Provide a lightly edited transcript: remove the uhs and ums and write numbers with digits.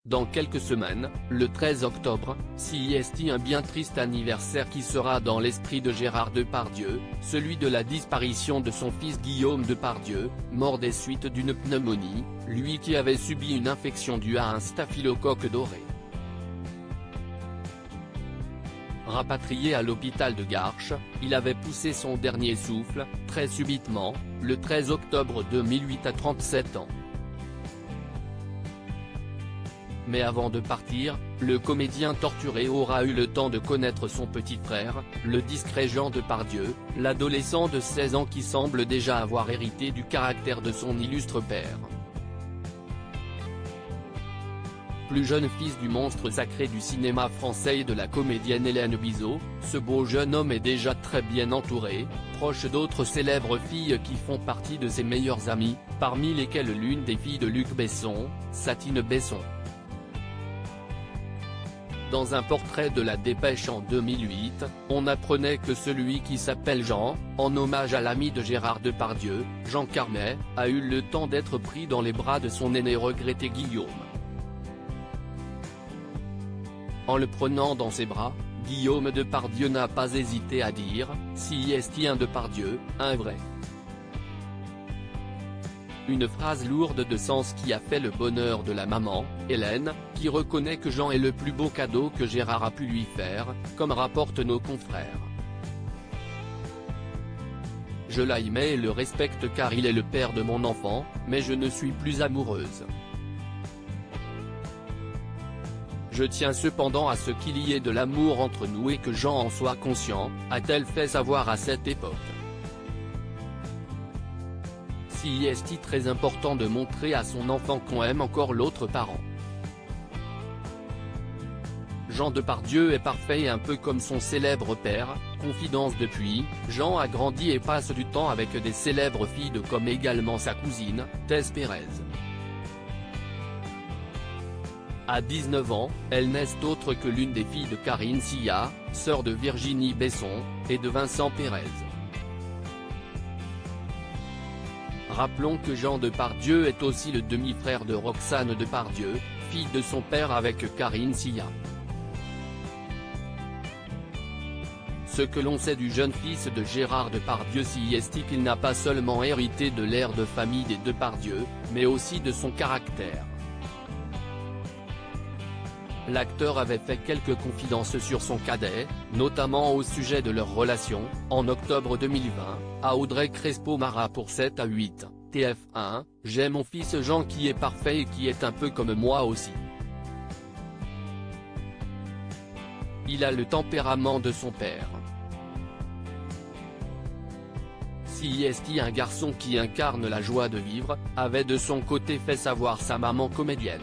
Dans quelques semaines, le 13 octobre, CIST, un bien triste anniversaire qui sera dans l'esprit de Gérard Depardieu, celui de la disparition de son fils Guillaume Depardieu, mort des suites d'une pneumonie, lui qui avait subi une infection due à un staphylocoque doré. Rapatrié à l'hôpital de Garches, il avait poussé son dernier souffle, très subitement, le 13 octobre 2008 à 37 ans. Mais avant de partir, le comédien torturé aura eu le temps de connaître son petit frère, le discret Jean Depardieu, l'adolescent de 16 ans qui semble déjà avoir hérité du caractère de son illustre père. Plus jeune fils du monstre sacré du cinéma français et de la comédienne Hélène Bizot, ce beau jeune homme est déjà très bien entouré, proche d'autres célèbres filles qui font partie de ses meilleures amies, parmi lesquelles l'une des filles de Luc Besson, Satine Besson. Dans un portrait de La Dépêche en 2008, on apprenait que celui qui s'appelle Jean, en hommage à l'ami de Gérard Depardieu, Jean Carmet, a eu le temps d'être pris dans les bras de son aîné regretté Guillaume. En le prenant dans ses bras, Guillaume Depardieu n'a pas hésité à dire « CIST un Depardieu, un vrai ». Une phrase lourde de sens qui a fait le bonheur de la maman, Hélène, qui reconnaît que Jean est le plus beau cadeau que Gérard a pu lui faire, comme rapportent nos confrères. Je l'aimais et le respecte car il est le père de mon enfant, mais je ne suis plus amoureuse. Je tiens cependant à ce qu'il y ait de l'amour entre nous et que Jean en soit conscient, a-t-elle fait savoir à cette époque. CIST très important de montrer à son enfant qu'on aime encore l'autre parent. Jean Depardieu est parfait et un peu comme son célèbre père, confidence depuis, Jean a grandi et passe du temps avec des célèbres filles comme également sa cousine, Thèse Pérez. À 19 ans, elle n'est autre que l'une des filles de Karine Sia, sœur de Virginie Besson, et de Vincent Pérez. Rappelons que Jean Depardieu est aussi le demi-frère de Roxane Depardieu, fille de son père avec Karine Sia. Ce que l'on sait du jeune fils de Gérard Depardieu CIST qu'il n'a pas seulement hérité de l'air de famille des Depardieu, mais aussi de son caractère. L'acteur avait fait quelques confidences sur son cadet, notamment au sujet de leur relation, en octobre 2020, à Audrey Crespo-Mara pour 7 à 8, TF1, « J'ai mon fils Jean qui est parfait et qui est un peu comme moi aussi. Il a le tempérament de son père. CIST un garçon qui incarne la joie de vivre, avait de son côté fait savoir sa maman comédienne.